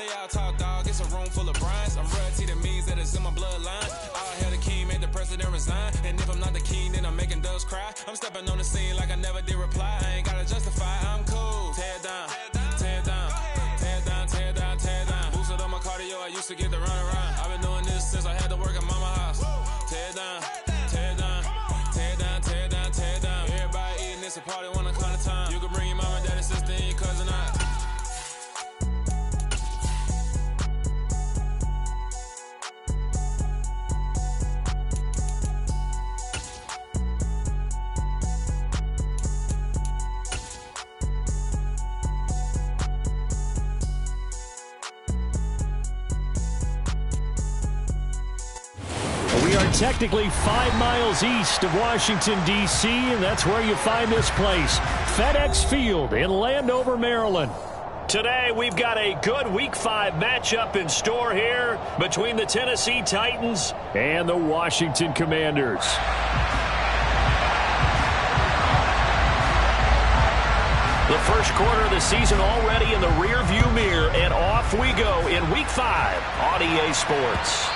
They all talk, dog. It's a room full of brinds. I'm royalty, that means that it's in my bloodline. All hail the king, make the president resign. And if I'm not the king, then I'm making doves cry. I'm stepping on the scene like I never did reply. I ain't gotta justify, I'm cool. Tear down, tear down, tear down, tear down, tear down. Boosted on my cardio, I used to get to run around. I've been doing this since I had to work at mama house. Tear down, tear down, tear down, tear down, tear down. Everybody eating, it's a party when I come to time. You can bring your mama, daddy, sister, and your cousin out. We are technically 5 miles east of Washington, D.C., and that's where you find this place, FedEx Field in Landover, Maryland. Today, we've got a good Week 5 matchup in store here between the Tennessee Titans and the Washington Commanders. The first quarter of the season already in the rearview mirror, and off we go in Week 5 on EA Sports.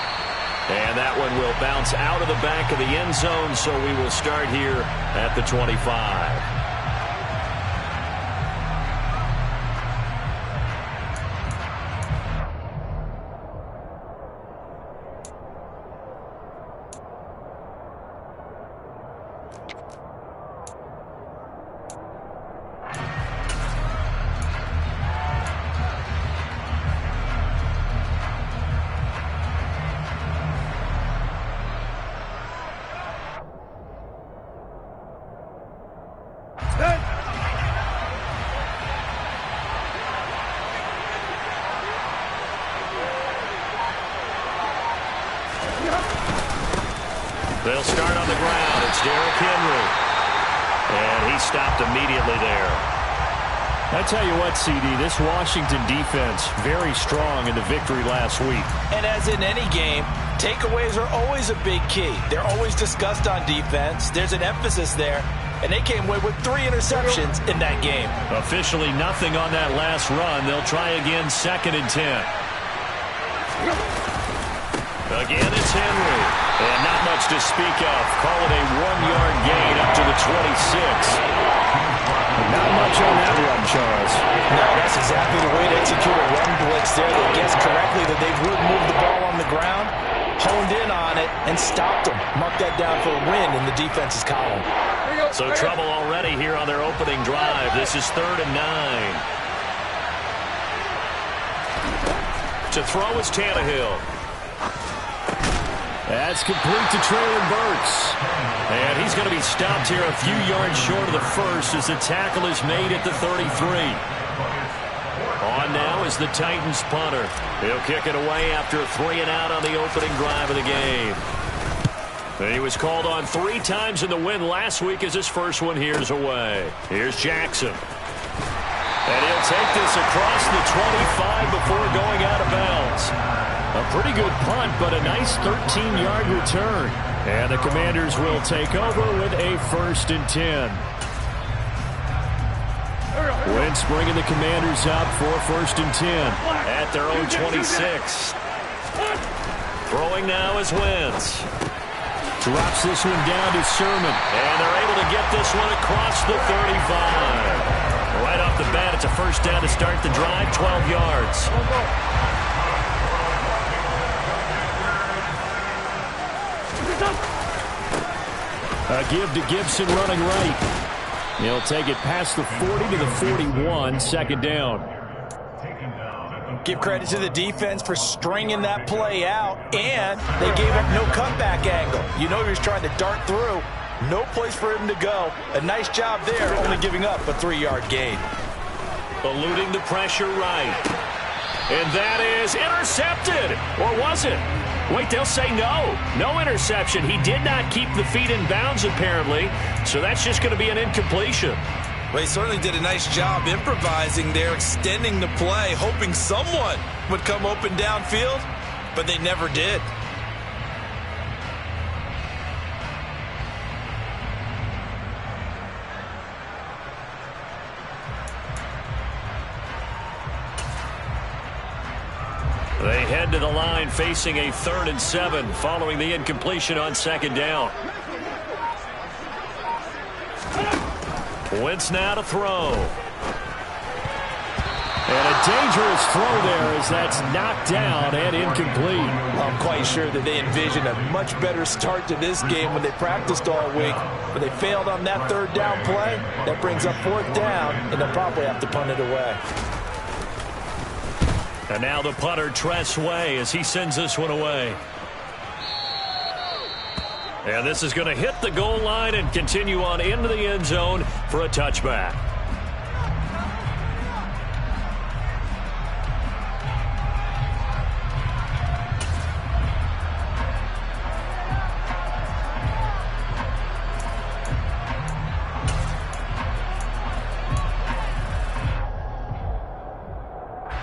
And that one will bounce out of the back of the end zone, so we will start here at the 25. They'll start on the ground. It's Derrick Henry. And he stopped immediately there. I tell you what, CD, this Washington defense, very strong in the victory last week. And as in any game, takeaways are always a big key. They're always discussed on defense. There's an emphasis there. And they came away with 3 interceptions in that game. Officially nothing on that last run. They'll try again, 2nd and 10. Again, it's Henry. And not much to speak of. Call it a 1-yard gain up to the 26. Not much on that run, Charles. No, that's exactly the way to execute a run blitz there. They guessed correctly that they would move the ball on the ground, honed in on it, and stopped them. Mark that down for a win in the defense's column. So trouble already here on their opening drive. This is 3rd and 9. To throw is Tannehill. That's complete to Traylon Burks. And he's going to be stopped here a few yards short of the first as the tackle is made at the 33. On now is the Titans punter. He'll kick it away after a 3 and out on the opening drive of the game. And he was called on 3 times in the win last week as his first one here's away. Here's Jackson. And he'll take this across the 25 before going out of bounds. A pretty good punt, but a nice 13-yard return. And the Commanders will take over with a 1st and 10. Wentz bringing the Commanders out for 1st and 10 at their own 26. Throwing now is Wentz. Drops this one down to Sermon. And they're able to get this one across the 35. Right off the bat, it's a 1st down to start the drive, 12 yards. A give to Gibson running right. He'll take it past the 40 to the 41, 2nd down. Give credit to the defense for stringing that play out, and they gave up no cutback angle. You know he was trying to dart through. No place for him to go. A nice job there, only giving up a 3-yard gain. Eluding the pressure right. And that is intercepted. Or was it? Wait, they'll say no. No interception. He did not keep the feet in bounds, apparently. So that's just going to be an incompletion. Well, he certainly did a nice job improvising there, extending the play, hoping someone would come open downfield, but they never did. They head to the line facing a 3rd and 7 following the incompletion on 2nd down. Wentz now to throw. And a dangerous throw there as that's knocked down and incomplete. I'm quite sure that they envisioned a much better start to this game when they practiced all week. But they failed on that 3rd down play. That brings up 4th down, and they'll probably have to punt it away. And now the punter, Tress Way, as he sends this one away. And this is going to hit the goal line and continue on into the end zone for a touchback.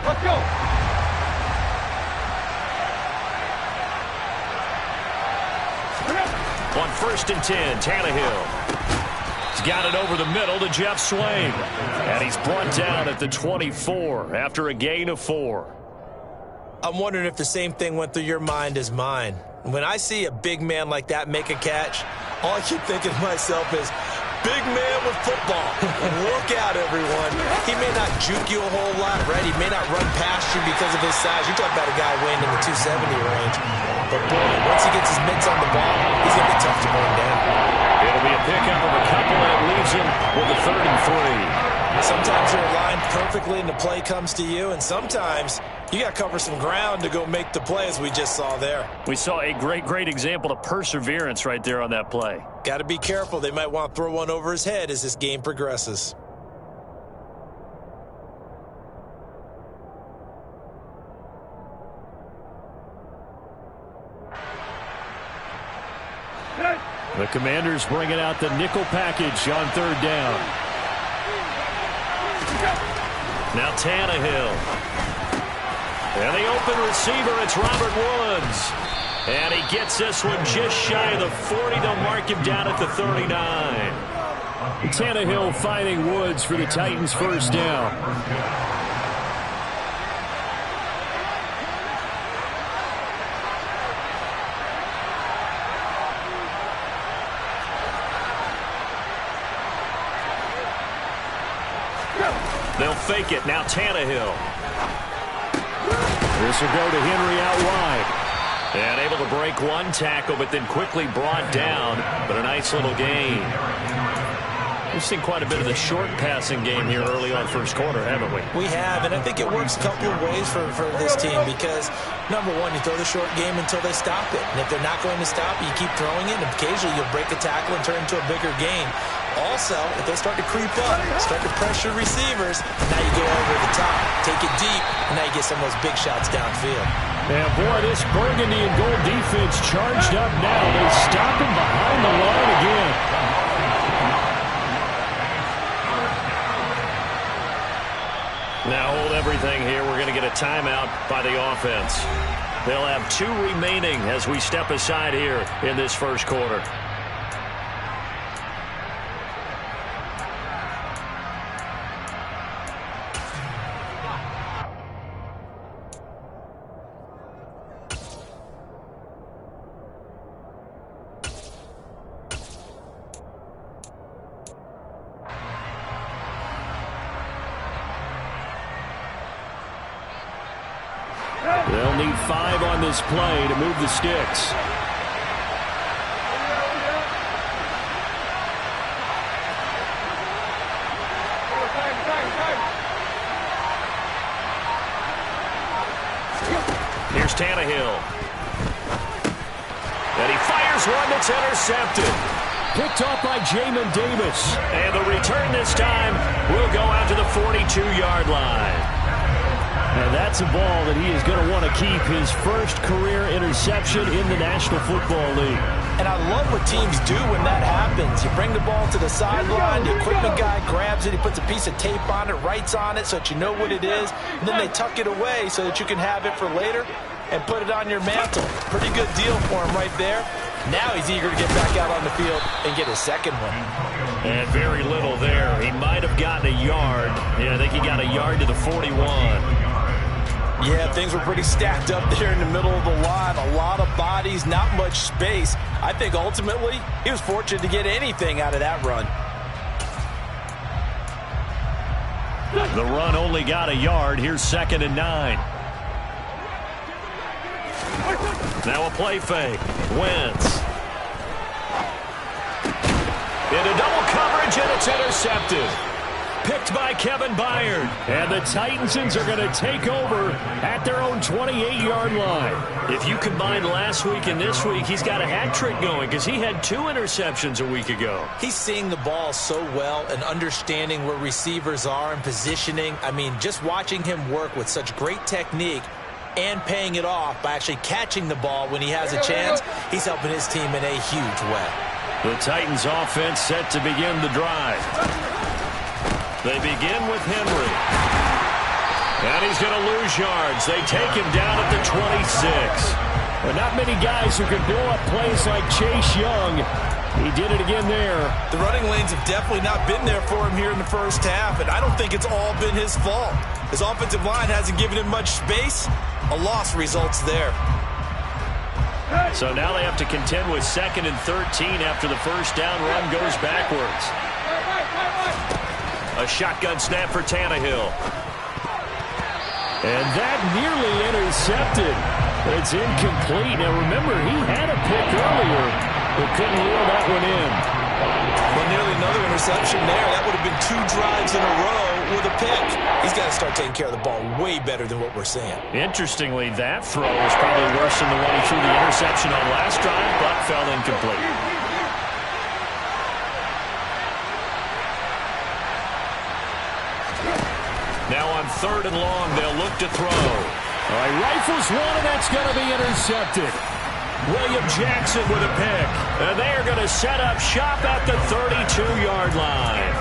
Let's go. On 1st and 10, Tannehill. He's got it over the middle to Jeff Swain. And he's brought down at the 24 after a gain of 4. I'm wondering if the same thing went through your mind as mine. When I see a big man like that make a catch, all I keep thinking to myself is, big man with football. Look out, everyone. He may not juke you a whole lot, right? He may not run past you because of his size. You're talking about a guy weighing in the 270 range. But, boy, once he gets his mitts on the ball, he's going to be tough to bring down. It'll be a pickup of a couple that leaves him with a 3rd and 3. Sometimes you're aligned perfectly and the play comes to you, and sometimes you got to cover some ground to go make the play, as we just saw there. We saw a great example of perseverance right there on that play. Got to be careful. They might want to throw one over his head as this game progresses. The Commanders bringing out the nickel package on 3rd down. Now Tannehill. And the open receiver, it's Robert Woods. And he gets this one just shy of the 40. They'll mark him down at the 39. Tannehill finding Woods for the Titans' 1st down. They'll fake it. Now Tannehill. This will go to Henry out wide. And able to break one tackle, but then quickly brought down. But a nice little gain. We've seen quite a bit of the short passing game here early on 1st quarter, haven't we? We have, and I think it works a couple of ways for this team because, number one, you throw the short game until they stop it. And if they're not going to stop it, you keep throwing it, and occasionally you'll break a tackle and turn it into a bigger gain. Also, if they start to creep up, start to pressure receivers, now you go over the top, take it deep, and now you get some of those big shots downfield. And boy, this burgundy and gold defense charged up now. They stop him behind the line again. Now hold everything here. We're going to get a timeout by the offense. They'll have 2 remaining as we step aside here in this 1st quarter. They'll need 5 on this play to move the sticks. Here's Tannehill. And he fires one that's intercepted. Picked off by Jamin Davis. And the return this time will go out to the 42-yard line. And that's a ball that he is going to want to keep, his 1st career interception in the National Football League. And I love what teams do when that happens. You bring the ball to the sideline, the equipment guy grabs it, he puts a piece of tape on it, writes on it so that you know what it is, and then they tuck it away so that you can have it for later and put it on your mantle. Pretty good deal for him right there. Now he's eager to get back out on the field and get his 2nd one. And very little there. He might have gotten a yard. Yeah, I think he got a yard to the 41. Yeah, things were pretty stacked up there in the middle of the line. A lot of bodies, not much space. I think ultimately he was fortunate to get anything out of that run. The run only got a yard. Here's 2nd and 9. Now a play fake. Wentz. Into double coverage, and it's intercepted. Picked by Kevin Byard. And the Titans are going to take over at their own 28-yard line. If you combine last week and this week, he's got a hat trick going because he had 2 interceptions a week ago. He's seeing the ball so well and understanding where receivers are and positioning. I mean, just watching him work with such great technique and paying it off by actually catching the ball when he has a chance, he's helping his team in a huge way. The Titans offense set to begin the drive. They begin with Henry. And he's going to lose yards. They take him down at the 26. Well, not many guys who can blow up plays like Chase Young. He did it again there. The running lanes have definitely not been there for him here in the first half, and I don't think it's all been his fault. His offensive line hasn't given him much space. A loss results there. So now they have to contend with 2nd and 13 after the first down run goes backwards. A shotgun snap for Tannehill. And that nearly intercepted. But it's incomplete. Now remember, he had a pick earlier, but couldn't reel that one in. Well, nearly another interception there. That would have been 2 drives in a row with a pick. He's got to start taking care of the ball way better than what we're seeing. Interestingly, that throw was probably worse than the one he threw the interception on last drive, but fell incomplete. Now on 3rd and long, they'll look to throw. All right, rifles one, and that's going to be intercepted. William Jackson with a pick. And they are going to set up shop at the 32-yard line.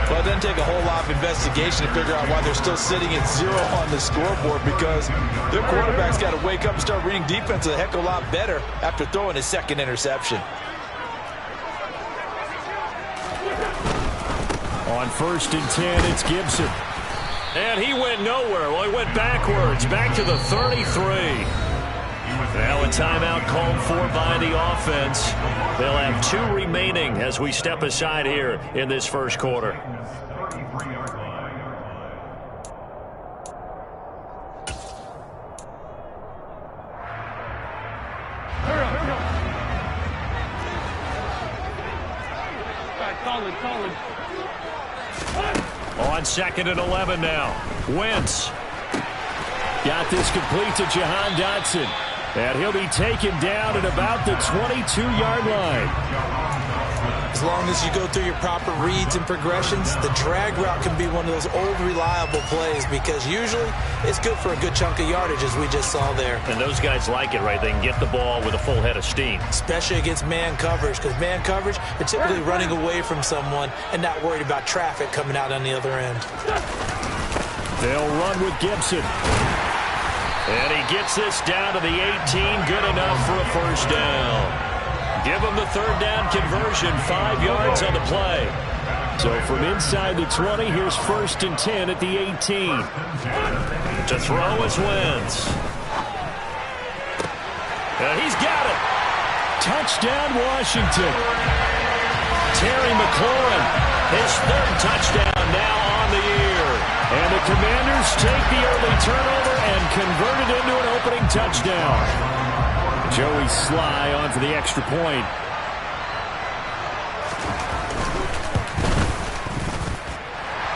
Well, it doesn't take a whole lot of investigation to figure out why they're still sitting at 0 on the scoreboard, because their quarterback's got to wake up and start reading defense a heck of a lot better after throwing his 2nd interception. On 1st and 10, it's Gibson. And he went nowhere. Well, he went backwards, back to the 33. Now a timeout called for by the offense. They'll have 2 remaining as we step aside here in this first quarter. On 2nd and 11 now. Wentz. Got this complete to Jahan Dotson. And he'll be taken down at about the 22-yard line. As long as you go through your proper reads and progressions, the drag route can be one of those old reliable plays, because usually it's good for a good chunk of yardage, as we just saw there. And those guys like it, right? They can get the ball with a full head of steam. Especially against man coverage, because man coverage, they're typically running away from someone and not worried about traffic coming out on the other end. They'll run with Gibson. And he gets this down to the 18. Good enough for a first down. Give him the 3rd down conversion. 5 yards on the play. So from inside the 20, here's 1st and 10 at the 18. To throw is Wentz. And he's got it. Touchdown, Washington. Terry McLaurin, his 3rd touchdown now on the year. And the Commanders take the early turnover and convert it into an opening touchdown. Joey Sly on for the extra point.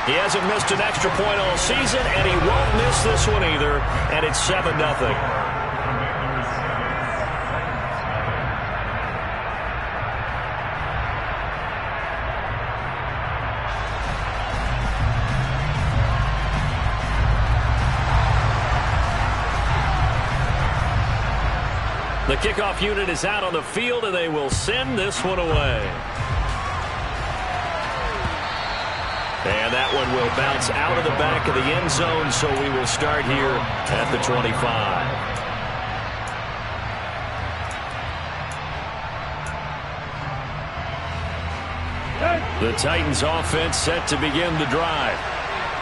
He hasn't missed an extra point all season, and he won't miss this one either, and it's 7-0. The kickoff unit is out on the field, and they will send this one away. And that one will bounce out of the back of the end zone, so we will start here at the 25. The Titans offense set to begin the drive.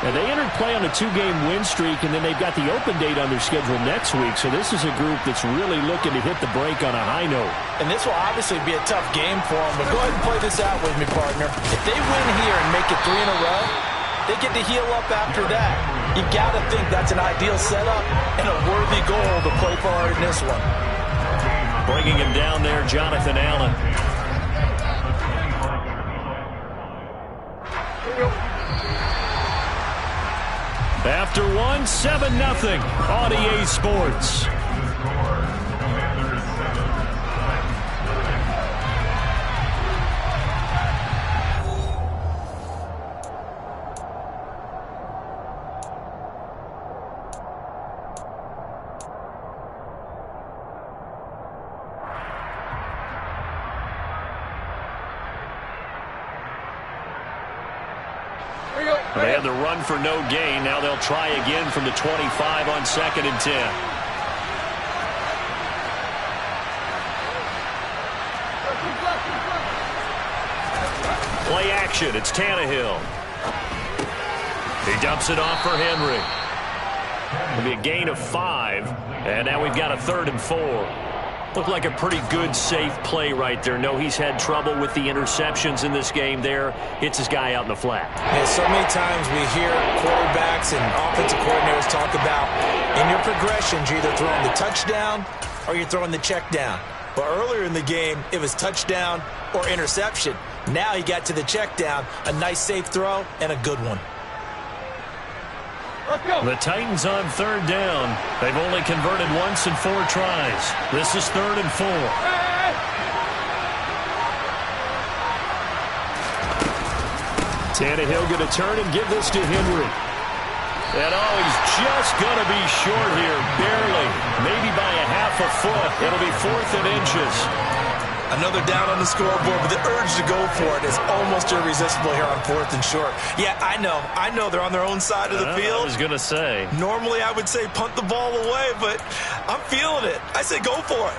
And they entered play on a 2-game win streak, and then they've got the open date on their schedule next week. So this is a group that's really looking to hit the break on a high note. And this will obviously be a tough game for them, but go ahead and play this out with me, partner. If they win here and make it 3 in a row, they get to heal up after that. You got to think that's an ideal setup and a worthy goal to play for in this one. Bringing him down there, Jonathan Allen. After one, 7-0 on EA Sports. They had the run for no gain. Now they'll try again from the 25 on 2nd and 10. Play action. It's Tannehill. He dumps it off for Henry. It'll be a gain of 5. And now we've got a 3rd and 4. Looked like a pretty good, safe play right there. No, he's had trouble with the interceptions in this game there. Hits his guy out in the flat. Yeah, so many times we hear quarterbacks and offensive coordinators talk about in your progressions, you're either throwing the touchdown or you're throwing the check down. But earlier in the game, it was touchdown or interception. Now he got to the check down, a nice safe throw, and a good one. The Titans on 3rd down. They've only converted once in 4 tries. This is 3rd and 4. Tannehill going to turn and give this to Henry. And he's just going to be short here, barely. Maybe by a half a foot. It'll be 4th and inches. Another down on the scoreboard, but the urge to go for it is almost irresistible here on 4th and short. Yeah, I know they're on their own side of the field. I was going to say. Normally I would say punt the ball away, but I'm feeling it. I say go for it.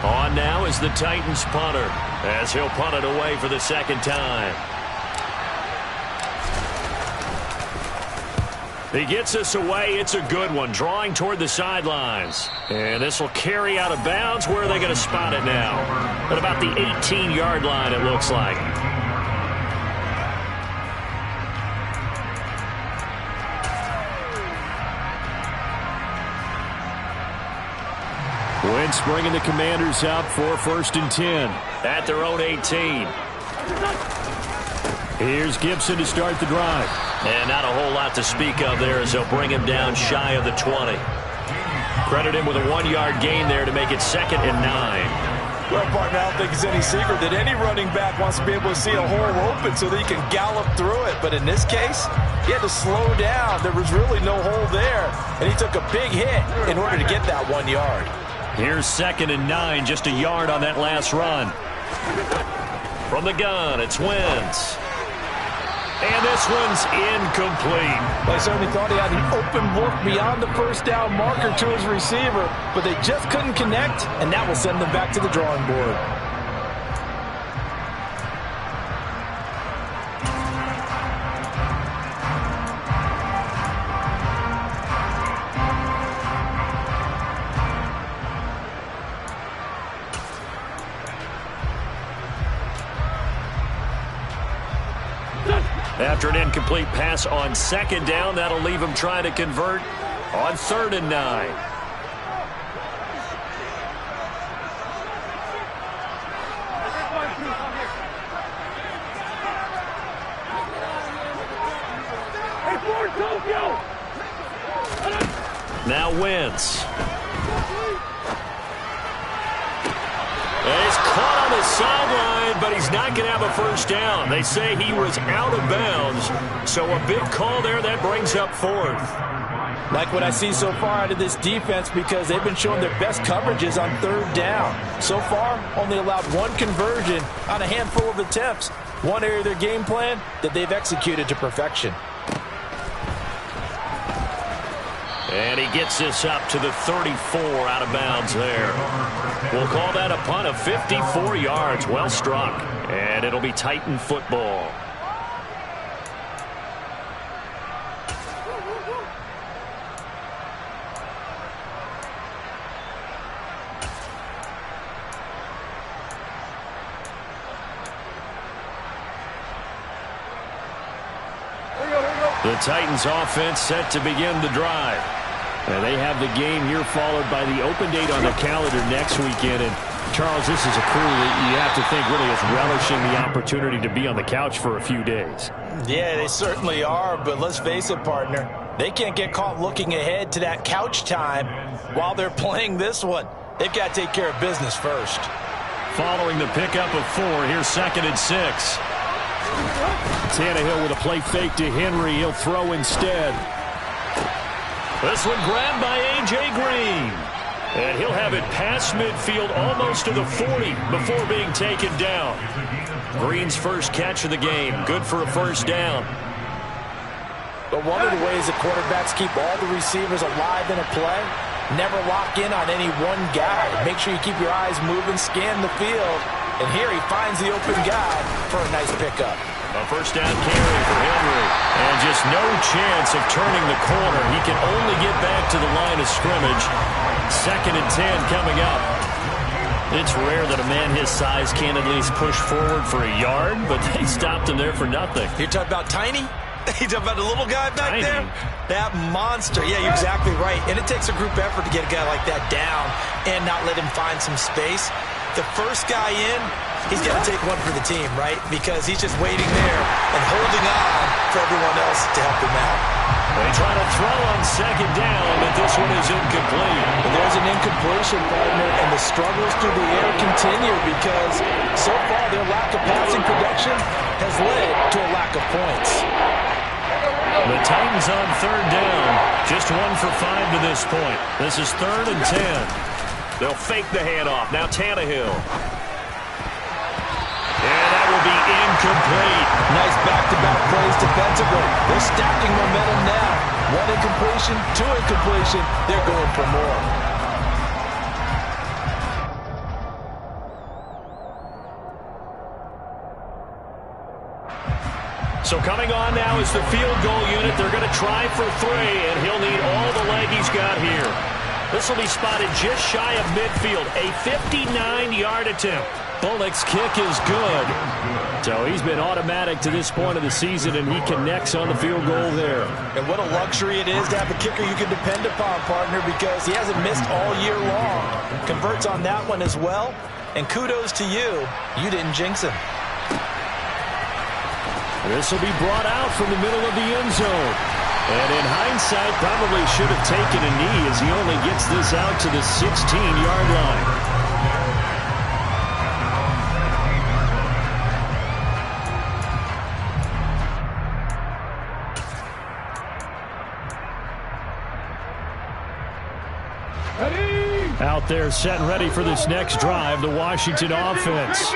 On now is the Titans punter, as he'll punt it away for the second time. He gets us away. It's a good one, drawing toward the sidelines. And this will carry out of bounds. Where are they going to spot it now? At about the 18-yard line, it looks like. Wentz bringing the Commanders out for 1st and 10. At their own 18. Here's Gibson to start the drive. And not a whole lot to speak of there as they'll bring him down shy of the 20. Credit him with a 1-yard gain there to make it 2nd and 9. Well, partner, I don't think it's any secret that any running back wants to be able to see a hole open so that he can gallop through it. But in this case, he had to slow down. There was really no hole there. And he took a big hit in order to get that 1 yard. Here's 2nd and 9, just a yard on that last run. From the gun, it's Wentz. And this one's incomplete. I certainly thought he had an open look beyond the first down marker to his receiver, but they just couldn't connect, and that will send them back to the drawing board. After an incomplete pass on 2nd down, that'll leave him trying to convert on 3rd and 9. Now Wentz. He's caught on the sideline, but he's not going to have a first down. They say he was out of bounds, so a big call there that brings up 4th. Like what I see so far out of this defense, because they've been showing their best coverages on 3rd down. So far, only allowed 1 conversion on a handful of attempts. One area of their game plan that they've executed to perfection. And he gets this up to the 34 out of bounds there. We'll call that a punt of 54 yards. Well struck. And it'll be Titan football. The Titans offense set to begin the drive. And they have the game here followed by the open date on the calendar next weekend. And, Charles, this is a crew that you have to think really is relishing the opportunity to be on the couch for a few days. Yeah, they certainly are, but let's face it, partner. They can't get caught looking ahead to that couch time while they're playing this one. They've got to take care of business first. Following the pickup of 4, here's 2nd and 6. Tannehill with a play fake to Henry. He'll throw instead. This one grabbed by A.J. Green. And he'll have it past midfield almost to the 40 before being taken down. Green's first catch of the game. Good for a first down. But one of the ways that quarterbacks keep all the receivers alive in a play, never lock in on any one guy. Make sure you keep your eyes moving, scan the field. And here he finds the open guy for a nice pickup. A first down carry for Henry. And just no chance of turning the corner. He can only get back to the line of scrimmage. 2nd and 10 coming up. It's rare that a man his size can't at least push forward for a yard, but they stopped him there for nothing. You're talking about tiny? You talking about the little guy back Tiny. there? That monster. Yeah, you're exactly right. And it takes a group effort to get a guy like that down and not let him find some space. The first guy in, he's got to take one for the team, right? Because he's just waiting there and holding on for everyone else to help him out. They try to throw on second down, but this one is incomplete. Well, there's an incompletion, partner, and the struggles through the air continue because so far their lack of passing production has led to a lack of points. The Titans on third down. Just 1 for 5 to this point. This is 3rd and 10. They'll fake the handoff. Now Tannehill. And that will be incomplete. Nice back-to-back plays defensively. They're stacking momentum now. 1 incompletion, 2 incompletion. They're going for more. So coming on now is the field goal unit. They're going to try for 3, and he'll need all the leg he's got here. This will be spotted just shy of midfield. A 59-yard attempt. Bullock's kick is good. So he's been automatic to this point of the season, and he connects on the field goal there. And what a luxury it is to have a kicker you can depend upon, partner, because he hasn't missed all year long. Converts on that one as well. And kudos to you. You didn't jinx him. This will be brought out from the middle of the end zone. And in hindsight, probably should have taken a knee as he only gets this out to the 16-yard line. Out there set and ready for this next drive, the Washington offense.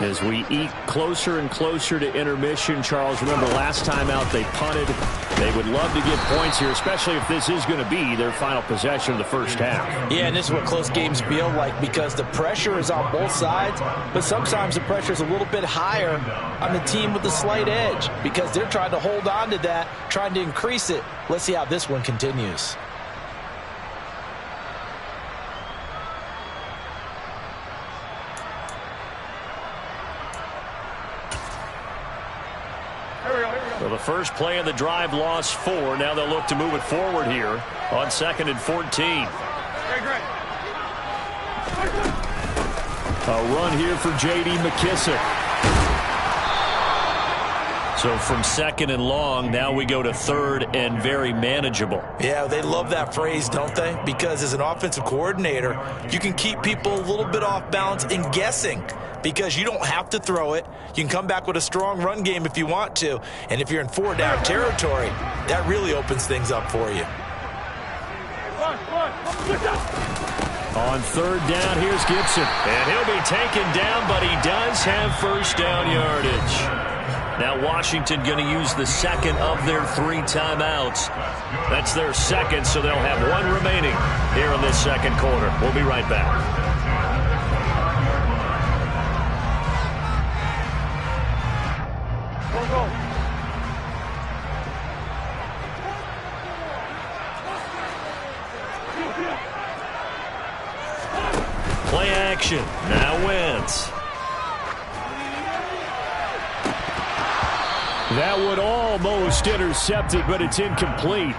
As we eke closer and closer to intermission, Charles, remember last time out they punted. They would love to get points here, especially if this is going to be their final possession of the first half. Yeah, and this is what close games feel like because the pressure is on both sides, but sometimes the pressure is a little bit higher on the team with the slight edge because they're trying to hold on to that, trying to increase it. Let's see how this one continues. So the first play of the drive lost 4. Now they'll look to move it forward here on 2nd and 14. A run here for J.D. McKissick. So from 2nd and long, now we go to 3rd and very manageable. Yeah, they love that phrase, don't they? Because as an offensive coordinator, you can keep people a little bit off balance and guessing because you don't have to throw it. You can come back with a strong run game if you want to. And if you're in 4-down territory, that really opens things up for you. On 3rd down, here's Gibson. And he'll be taken down, but he does have first down yardage. Now Washington going to use the 2nd of their 3 timeouts. That's their 2nd, so they'll have 1 remaining here in this 2nd quarter. We'll be right back. Play action. Now Wentz. That would almost intercept it, but it's incomplete.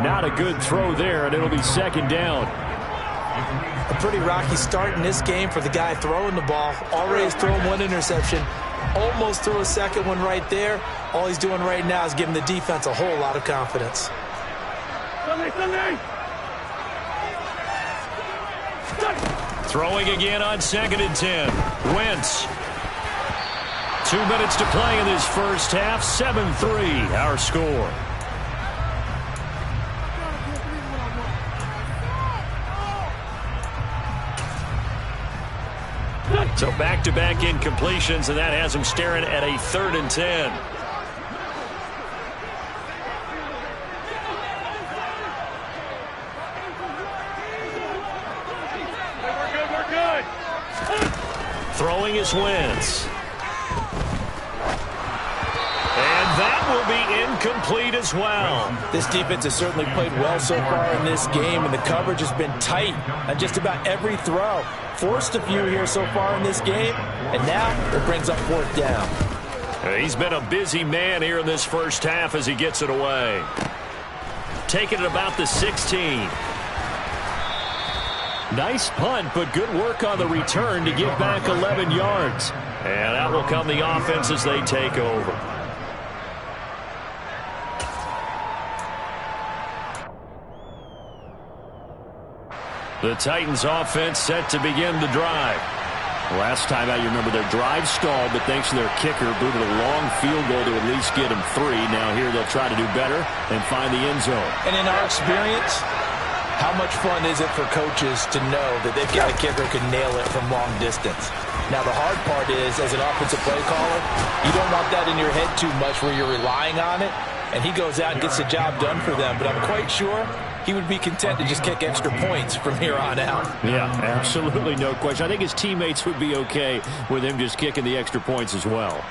Not a good throw there, and it'll be 2nd down. A pretty rocky start in this game for the guy throwing the ball. Already has thrown 1 interception. Almost threw a 2nd one right there. All he's doing right now is giving the defense a whole lot of confidence. Throwing again on 2nd and 10. Wentz. 2 minutes to play in this first half. 7-3 our score. So back-to-back incompletions, and that has him staring at a 3rd and 10. Throwing is Wentz. And that will be incomplete as well. This defense has certainly played well so far in this game, and the coverage has been tight on just about every throw. Forced a few here so far in this game, and now it brings up 4th down. He's been a busy man here in this first half as he gets it away. Taking it about the 16. Nice punt, but good work on the return to give back 11 yards. And out will come the offense as they take over. The Titans offense set to begin the drive. Last time out, you remember their drive stalled, but thanks to their kicker, booted a long field goal to at least get them 3. Now here they'll try to do better and find the end zone. And in our experience, how much fun is it for coaches to know that they've got a kicker who can nail it from long distance? Now, the hard part is, as an offensive play caller, you don't want that in your head too much where you're relying on it, and he goes out and gets the job done for them. But I'm quite sure he would be content to just kick extra points from here on out. Yeah, absolutely no question. I think his teammates would be okay with him just kicking the extra points as well.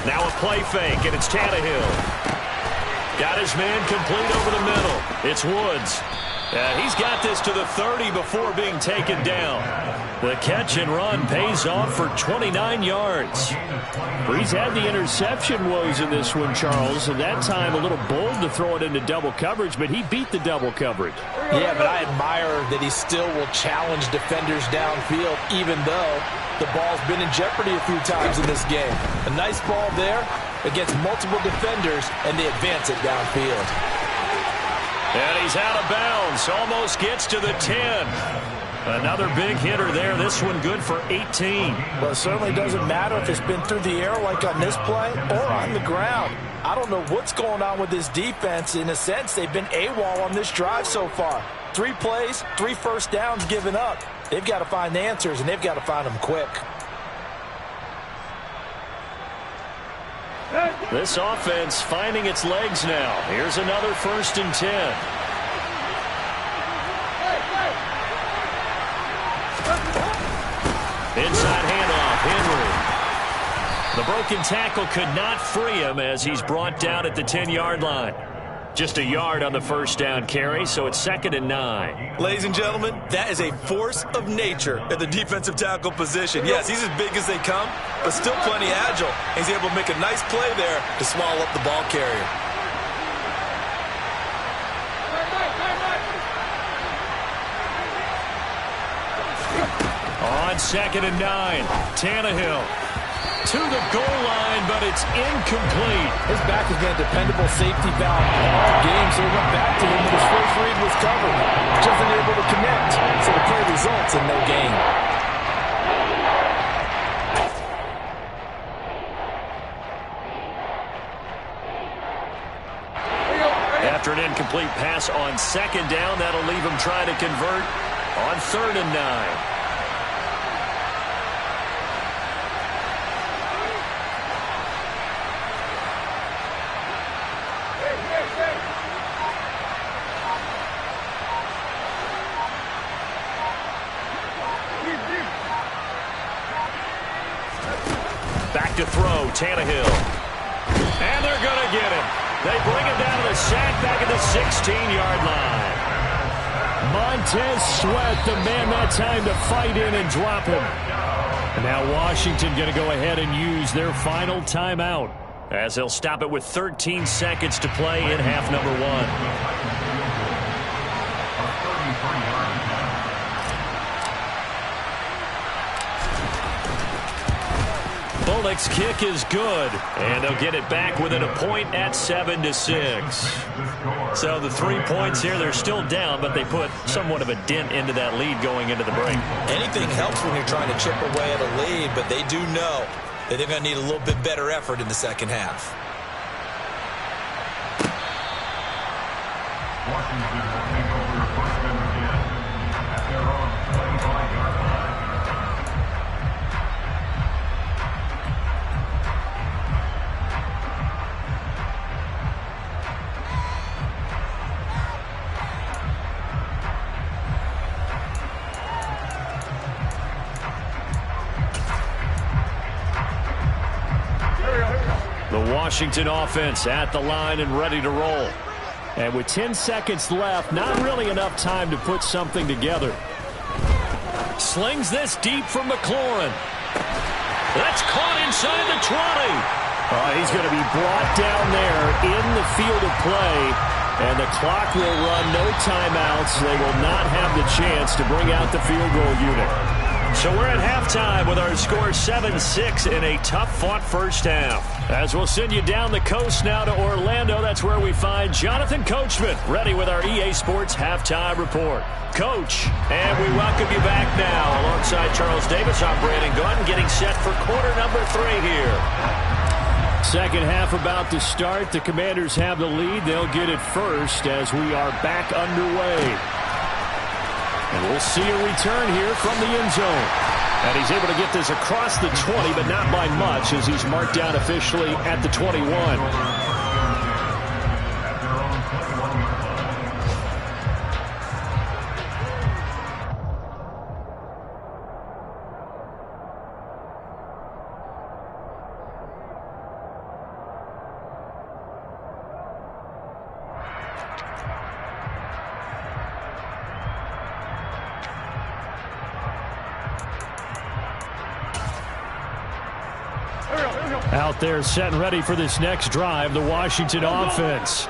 Now a play fake, and it's Tannehill. Got his man complete over the middle. It's Woods. He's got this to the 30 before being taken down. The catch and run pays off for 29 yards. He's had the interception woes in this one, Charles, and that time a little bold to throw it into double coverage, but he beat the double coverage. Yeah, but I admire that he still will challenge defenders downfield, even though the ball's been in jeopardy a few times in this game. A nice ball there against multiple defenders, and they advance it downfield. And he's out of bounds. Almost gets to the 10. Another big hitter there. This one good for 18. Well, it certainly doesn't matter if it's been through the air like on this play or on the ground. I don't know what's going on with this defense. In a sense, they've been AWOL on this drive so far. 3 plays, 3 first downs given up. They've got to find answers, and they've got to find them quick. This offense finding its legs now. Here's another 1st and 10. Inside handoff, Henry. The broken tackle could not free him as he's brought down at the 10-yard line. Just a yard on the first down carry, so it's 2nd and 9. Ladies and gentlemen, that is a force of nature at the defensive tackle position. Yes, he's as big as they come, but still plenty agile. He's able to make a nice play there to swallow up the ball carrier. On 2nd and 9, Tannehill to the goal line, but it's incomplete. His back has been a dependable safety valve all game, so he went back to him when his first read was covered. Just unable to connect, so the play results in no gain. After an incomplete pass on 2nd down, that'll leave him trying to convert on 3rd and 9. Back to throw, Tannehill. And they're going to get him. They bring him down to the sack back at the 16-yard line. Montez Sweat, the man that time to fight in and drop him. And now Washington going to go ahead and use their final timeout, as they'll stop it with 13 seconds to play in half number 1. Bullock's kick is good, and they'll get it back within a point at 7-6. So the 3 points here, they're still down, but they put somewhat of a dent into that lead going into the break. Anything helps when you're trying to chip away at a lead, but they do know that they're going to need a little bit better effort in the second half. Washington will take over 1st and 10 at their own 25-yard line. The Washington offense at the line and ready to roll. And with 10 seconds left, not really enough time to put something together. Slings this deep from McLaurin. That's caught inside the 20. He's going to be brought down there in the field of play, and the clock will run, no timeouts. They will not have the chance to bring out the field goal unit. So we're at halftime with our score 7-6 in a tough-fought first half. As we'll send you down the coast now to Orlando, that's where we find Jonathan Coachman, ready with our EA Sports Halftime Report. Coach, and we welcome you back now. Alongside Charles Davis, I'm Brandon Gunn, getting set for quarter number 3 here. Second half about to start. The Commanders have the lead. They'll get it first as we are back underway. And we'll see a return here from the end zone. And he's able to get this across the 20, but not by much, as he's marked down officially at the 21. Out there set and ready for this next drive, the Washington offense.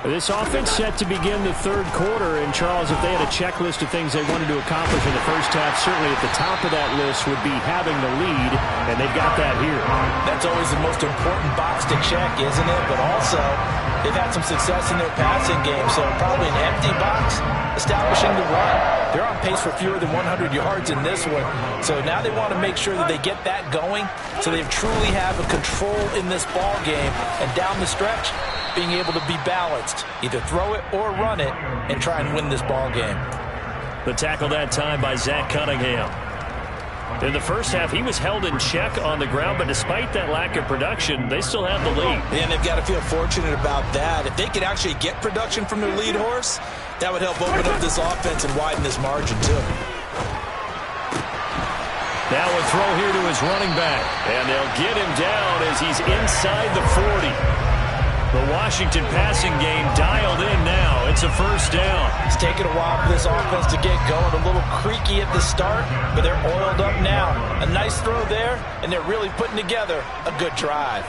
This offense set to begin the third quarter, and Charles, if they had a checklist of things they wanted to accomplish in the first half, certainly at the top of that list would be having the lead, and they've got that here. That's always the most important box to check, isn't it? But also, they've had some success in their passing game, so probably an empty box, establishing the run. They're on pace for fewer than 100 yards in this one, so now they want to make sure that they get that going so they truly have a control in this ball game, and down the stretch, being able to be balanced, either throw it or run it, and try and win this ball game. The tackle that time by Zach Cunningham. In the first half, he was held in check on the ground, but despite that lack of production, they still have the lead. And they've got to feel fortunate about that. If they could actually get production from their lead horse, that would help open up this offense and widen this margin, too. Now a throw here to his running back, and they'll get him down as he's inside the 40. The Washington passing game dialed in now. It's a first down. It's taken a while for this offense to get going. A little creaky at the start, but they're oiled up now. A nice throw there, and they're really putting together a good drive.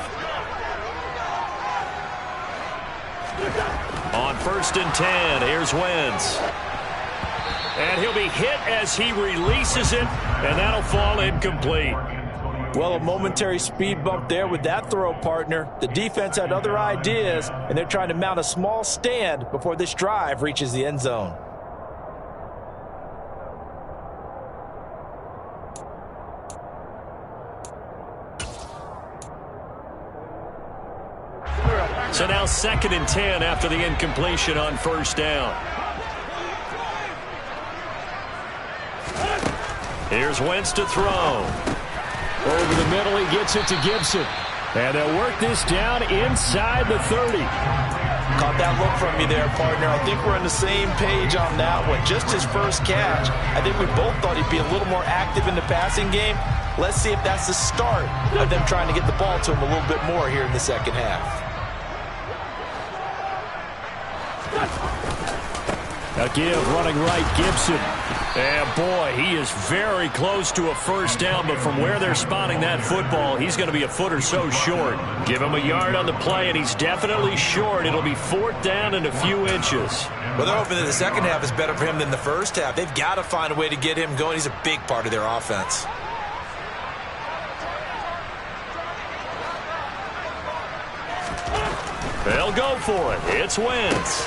On 1st and 10, here's Wentz. And he'll be hit as he releases it, and that'll fall incomplete. Well, a momentary speed bump there with that throw, partner. The defense had other ideas, and they're trying to mount a small stand before this drive reaches the end zone. So now 2nd and 10 after the incompletion on 1st down. Here's Wentz to throw. Over the middle, he gets it to Gibson. And they'll work this down inside the 30. Caught that look from me there, partner. I think we're on the same page on that one. Just his first catch. I think we both thought he'd be a little more active in the passing game. Let's see if that's the start of them trying to get the ball to him a little bit more here in the second half. A give running right, Gibson. And boy, he is very close to a first down, but from where they're spotting that football, he's going to be a foot or so short. Give him a yard on the play, and he's definitely short. It'll be 4th down and a few inches. Well, they're hoping that the second half is better for him than the first half. They've got to find a way to get him going. He's a big part of their offense. They'll go for it. It's Wentz.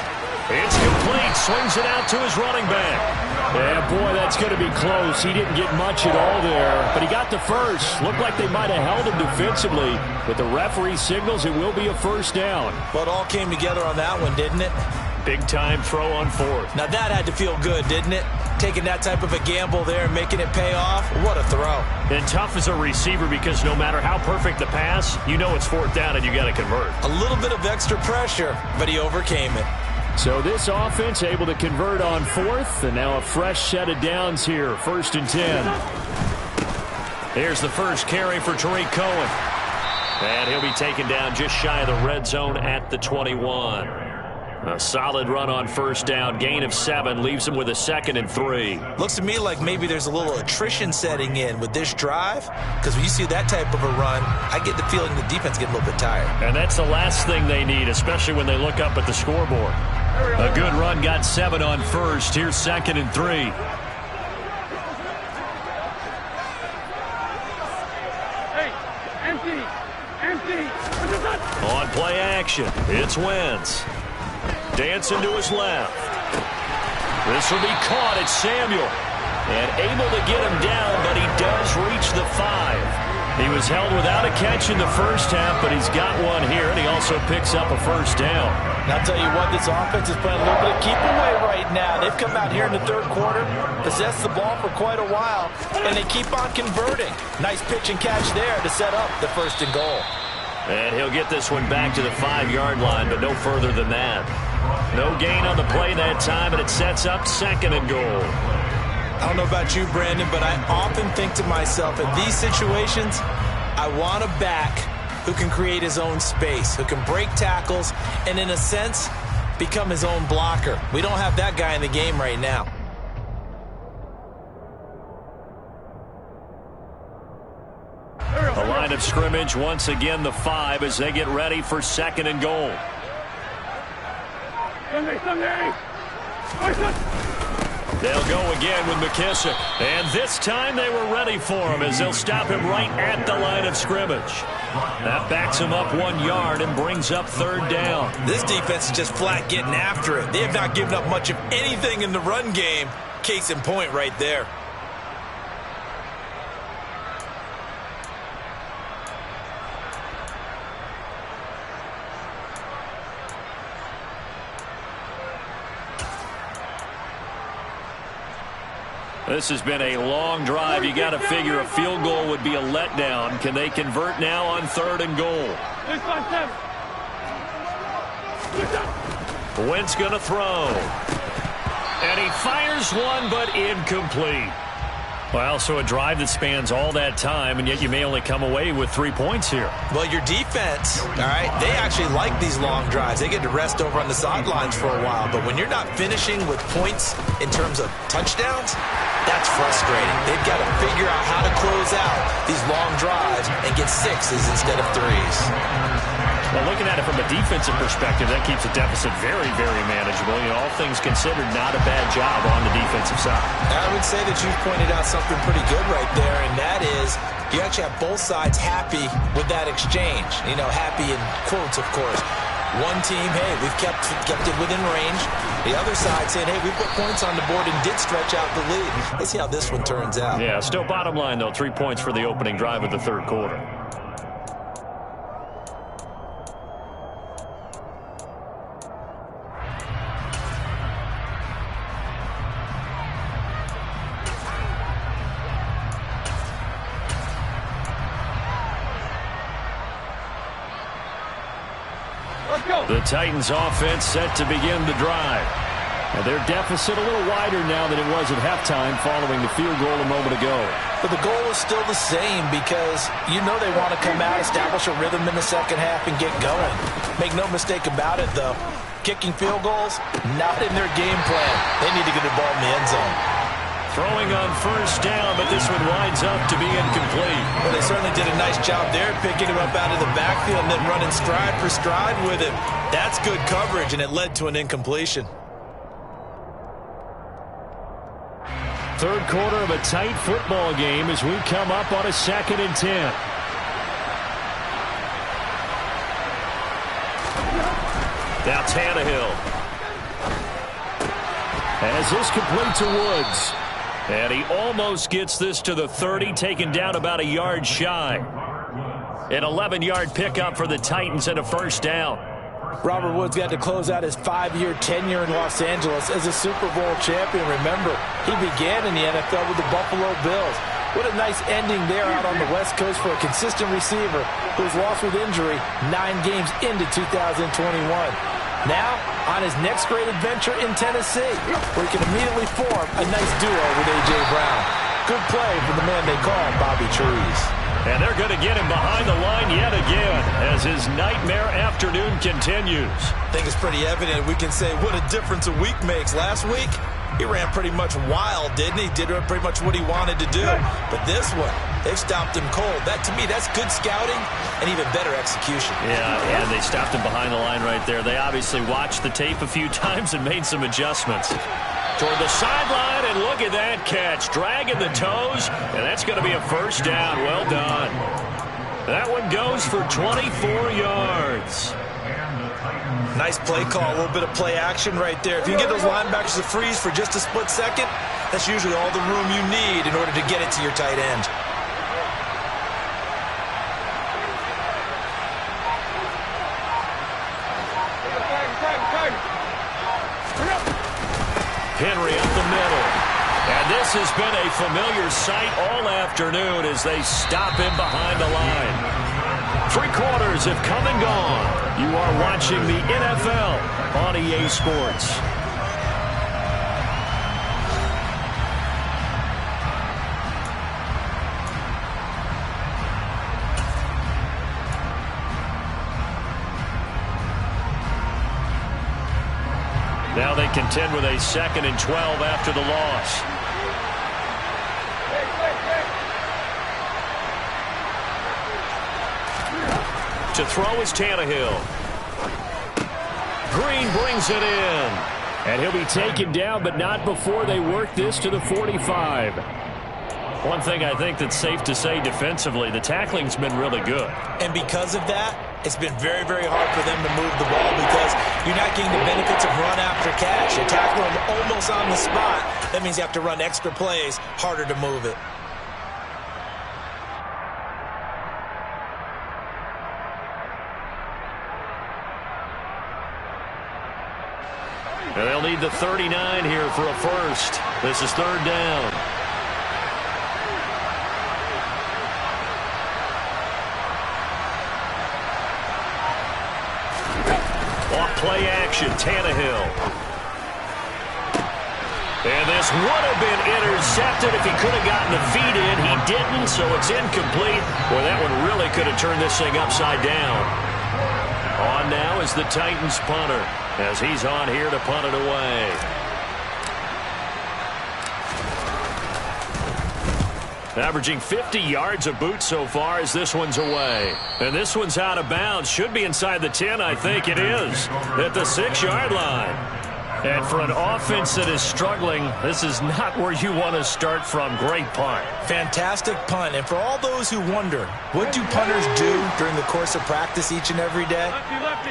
It's complete. Swings it out to his running back. Yeah, boy, that's going to be close. He didn't get much at all there, but he got the first. Looked like they might have held him defensively, but the referee signals it will be a first down. Well, it all came together on that one, didn't it? Big-time throw on 4th. Now, that had to feel good, didn't it? Taking that type of a gamble there and making it pay off. What a throw. And tough as a receiver because no matter how perfect the pass, you know it's 4th down and you got to convert. A little bit of extra pressure, but he overcame it. So this offense able to convert on 4th, and now a fresh set of downs here, 1st and 10. Here's the first carry for Tariq Cohen. And he'll be taken down just shy of the red zone at the 21. A solid run on first down. Gain of 7 leaves him with a 2nd and 3. Looks to me like maybe there's a little attrition setting in with this drive, because when you see that type of a run, I get the feeling the defense getting a little bit tired. And that's the last thing they need, especially when they look up at the scoreboard. A good run got 7 on first. Here's 2nd and 3. On play action, it's Wentz. Dancing to his left. This will be caught. It's Samuel. And able to get him down, but he does reach the 5. He was held without a catch in the first half, but he's got one here, and he also picks up a first down. And I'll tell you what, this offense is playing a little bit of keep away right now. They've come out here in the third quarter, possessed the ball for quite a while, and they keep on converting. Nice pitch and catch there to set up the 1st and goal. And he'll get this one back to the 5-yard line, but no further than that. No gain on the play that time, and it sets up 2nd and goal. I don't know about you, Brandon, but I often think to myself, in these situations, I want a back who can create his own space, who can break tackles, and in a sense, become his own blocker. We don't have that guy in the game right now. The line of scrimmage, once again, the 5 as they get ready for 2nd and goal. They'll go again with McKissick. And this time they were ready for him as they'll stop him right at the line of scrimmage. That backs him up 1 yard and brings up 3rd down. This defense is just flat getting after it. They have not given up much of anything in the run game. Case in point right there. This has been a long drive. You got to figure a field goal would be a letdown. Can they convert now on 3rd and goal? Wentz going to throw. And he fires one, but incomplete. Well, so a drive that spans all that time, and yet you may only come away with 3 points here. Well, your defense, all right, they actually like these long drives. They get to rest over on the sidelines for a while. But when you're not finishing with points in terms of touchdowns, that's frustrating. They've got to figure out how to close out these long drives and get 6s instead of 3s. Well, looking at it from a defensive perspective, that keeps the deficit very, very manageable. You know, all things considered, not a bad job on the defensive side. I would say that you've pointed out something pretty good right there, and that is you actually have both sides happy with that exchange. You know, happy in quotes, of course. One team, hey, we've kept it within range. The other side saying, hey, we put points on the board and did stretch out the lead. Let's see how this one turns out. Yeah, still bottom line, though, 3 points for the opening drive of the third quarter. The Titans offense set to begin the drive. And their deficit a little wider now than it was at halftime following the field goal a moment ago. But the goal is still the same because you know they want to come out, establish a rhythm in the second half, and get going. Make no mistake about it, though. Kicking field goals, not in their game plan. They need to get the ball in the end zone. Throwing on first down, but this one winds up to be incomplete. Well, they certainly did a nice job there, picking him up out of the backfield and then running stride for stride with him. That's good coverage, and it led to an incompletion. Third quarter of a tight football game as we come up on a 2nd and 10. Now Tannehill. As this complete to Woods. And he almost gets this to the 30, taken down about a yard shy. An 11-yard pickup for the Titans and a first down. Robert Woods got to close out his 5-year tenure in Los Angeles as a Super Bowl champion. Remember, he began in the NFL with the Buffalo Bills. What a nice ending there out on the West Coast for a consistent receiver who was lost with injury 9 games into 2021. Now, on his next great adventure in Tennessee, where he can immediately form a nice duo with A.J. Brown. Good play from the man they call Bobby Trees. And they're going to get him behind the line yet again as his nightmare afternoon continues. I think it's pretty evident. We can say what a difference a week makes. Last week, he ran pretty much wild, didn't he? Did pretty much what he wanted to do. But this one, they've stopped him cold. That, to me, that's good scouting and even better execution. Yeah, and they stopped him behind the line right there. They obviously watched the tape a few times and made some adjustments. Toward the sideline, and look at that catch. Dragging the toes, and that's going to be a first down. Well done. That one goes for 24 yards. Nice play call, a little bit of play action right there. If you can get those linebackers to freeze for just a split second, that's usually all the room you need in order to get it to your tight end. Henry up the middle. And this has been a familiar sight all afternoon as they stop him behind the line. 3 quarters have come and gone. You are watching the NFL on EA Sports. Now they contend with a 2nd and 12 after the loss. To throw is Tannehill. Green brings it in. And he'll be taken down, but not before they work this to the 45. One thing I think that's safe to say defensively, the tackling's been really good. And because of that, it's been very, very hard for them to move the ball because you're not getting the benefits of run after catch. You tackle them almost on the spot. That means you have to run extra plays, harder to move it. And they'll need the 39 here for a first. This is 3rd down. Play action, Tannehill. And this would have been intercepted if he could have gotten the feet in. He didn't, so it's incomplete. Boy, that one really could have turned this thing upside down. On now is the Titans punter as he's on here to punt it away. Averaging 50 yards a boot so far as this one's away. And this one's out of bounds. Should be inside the 10, I think it is. At the 6-yard line. And for an offense that is struggling, this is not where you want to start from. Great punt. Fantastic punt. And for all those who wonder, what do punters do during the course of practice each and every day?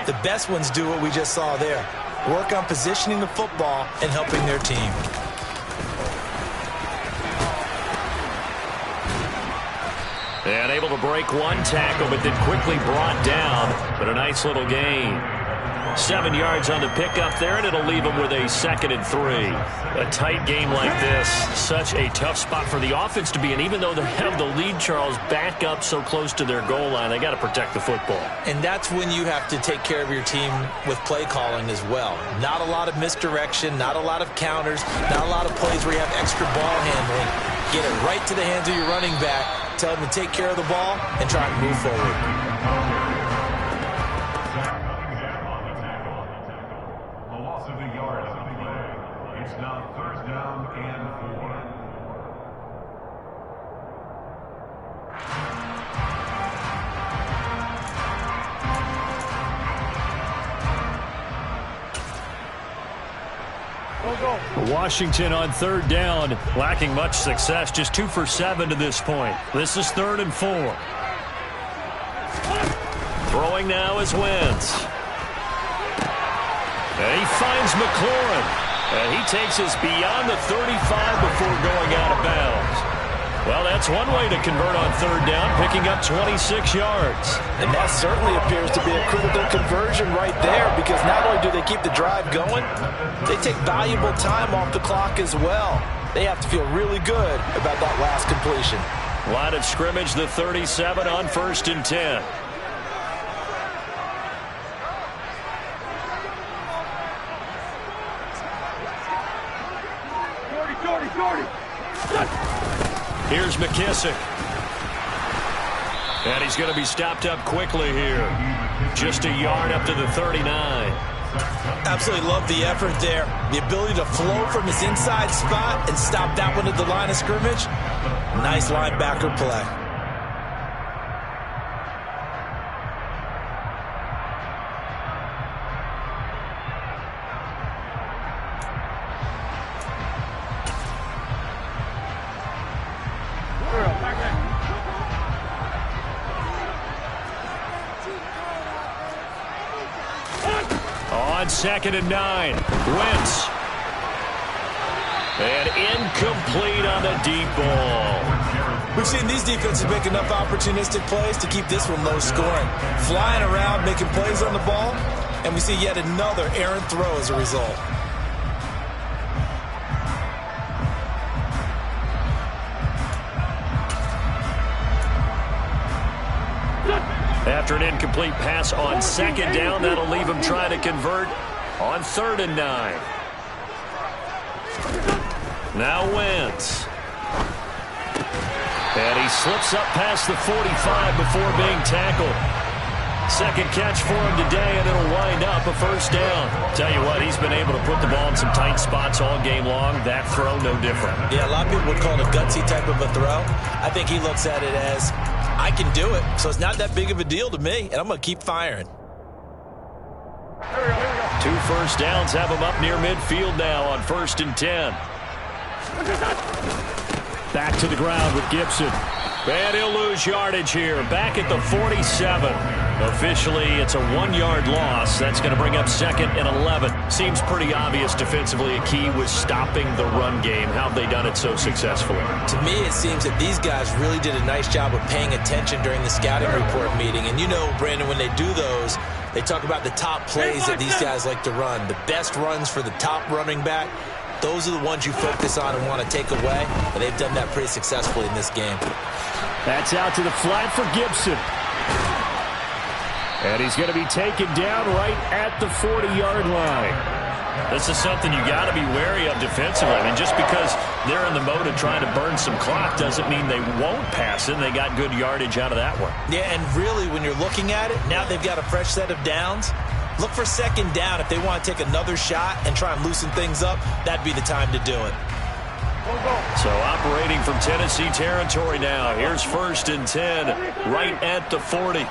The best ones do what we just saw there. Work on positioning the football and helping their team. And able to break one tackle, but then quickly brought down. But a nice little gain. 7 yards on the pickup there, and it'll leave them with a 2nd and 3. A tight game like this, such a tough spot for the offense to be in. Even though they have the lead, Charles, back up so close to their goal line, they got to protect the football. And that's when you have to take care of your team with play calling as well. Not a lot of misdirection, not a lot of counters, not a lot of plays where you have extra ball handling. Get it right to the hands of your running back. Tell him to take care of the ball and try and move forward. The loss of the yard on the play. It's now 3rd down and 4. Washington on 3rd down, lacking much success, just 2 for 7 to this point. This is 3rd and 4. Throwing now is Wentz. And he finds McLaurin. And he takes us beyond the 35 before going out of bounds. Well, that's one way to convert on 3rd down, picking up 26 yards. And that certainly appears to be a critical conversion right there because not only do they keep the drive going, they take valuable time off the clock as well. They have to feel really good about that last completion. Line of scrimmage, the 37 on 1st and 10. Here's McKissick. And he's going to be stopped up quickly here. Just a yard up to the 39. Absolutely love the effort there. The ability to flow from his inside spot and stop that one at the line of scrimmage. Nice linebacker play. On 2nd and 9, Wentz. And incomplete on the deep ball. We've seen these defenses make enough opportunistic plays to keep this one low scoring. Flying around, making plays on the ball, and we see yet another errant throw as a result. After an incomplete pass on 2nd down, that'll leave him trying to convert on 3rd and 9. Now Wentz. And he slips up past the 45 before being tackled. Second catch for him today, and it'll wind up a 1st down. Tell you what, he's been able to put the ball in some tight spots all game long. That throw, no different. Yeah, a lot of people would call it a gutsy type of a throw. I think he looks at it as, I can do it, so it's not that big of a deal to me, and I'm going to keep firing. 2 first downs have him up near midfield now on 1st and 10. Back to the ground with Gibson. And he'll lose yardage here. Back at the 47. Officially, it's a 1-yard loss. That's going to bring up 2nd and 11. Seems pretty obvious defensively. A key was stopping the run game. How have they done it so successfully? To me, it seems that these guys really did a nice job of paying attention during the scouting report meeting. And you know, Brandon, when they do those, they talk about the top plays that these guys like to run. The best runs for the top running back. Those are the ones you focus on and want to take away. And they've done that pretty successfully in this game. That's out to the flat for Gibson. And he's going to be taken down right at the 40-yard line. This is something you got to be wary of defensively. I mean, just because they're in the mode of trying to burn some clock doesn't mean they won't pass it. They got good yardage out of that one. Yeah, and really, when you're looking at it, now they've got a fresh set of downs. Look for 2nd down. If they want to take another shot and try and loosen things up, that'd be the time to do it. So operating from Tennessee territory now. Here's 1st and 10, right at the 40.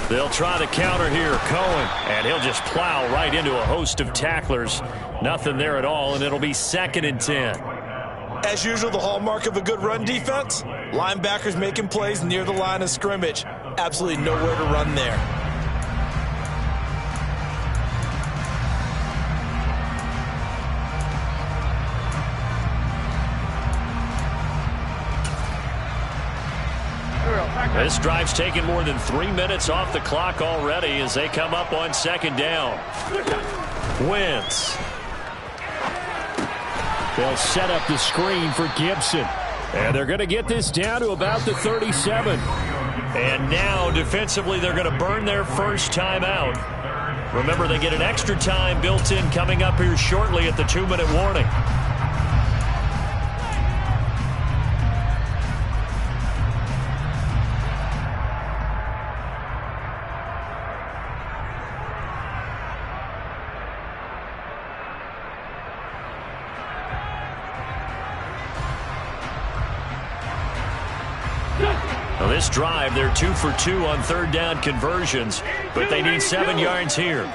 They'll try to counter here. Cohen, and he'll just plow right into a host of tacklers. Nothing there at all, and it'll be 2nd and 10. As usual, the hallmark of a good run defense, linebackers making plays near the line of scrimmage. Absolutely nowhere to run there. This drive's taken more than 3 minutes off the clock already as they come up on 2nd down. Wentz. They'll set up the screen for Gibson. And they're going to get this down to about the 37. And now, defensively, they're going to burn their first time out. Remember, they get an extra time built in coming up here shortly at the 2-minute warning. Now this drive, they're 2 for 2 on 3rd down conversions, but they need 7 yards here.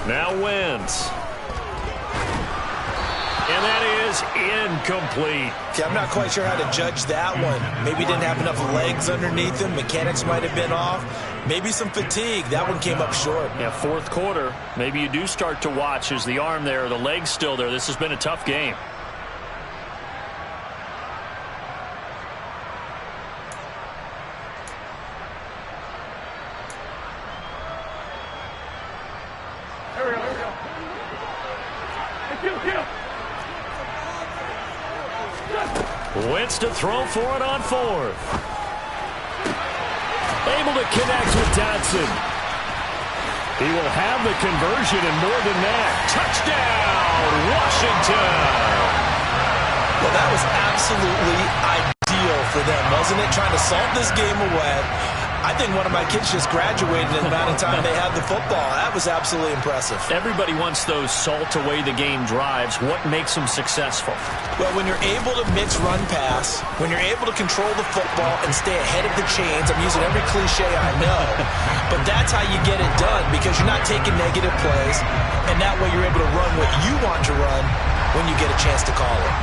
Now Wentz. And that is incomplete. Okay, I'm not quite sure how to judge that one. Maybe he didn't have enough legs underneath him. Mechanics might have been off. Maybe some fatigue. That one came up short. Yeah, 4th quarter. Maybe you do start to watch. Is the arm there, the leg's still there? This has been a tough game. Wentz to throw for it on 4th. Able to connect with Dotson. He will have the conversion and more than that. Touchdown, Washington! Well, that was absolutely ideal for them, wasn't it? Trying to salt this game away. I think one of my kids just graduated in the amount of time they had the football. That was absolutely impressive. Everybody wants those salt-away-the-game drives. What makes them successful? Well, when you're able to mix run-pass, when you're able to control the football and stay ahead of the chains, I'm using every cliche I know, but that's how you get it done because you're not taking negative plays, and that way you're able to run what you want to run when you get a chance to call it.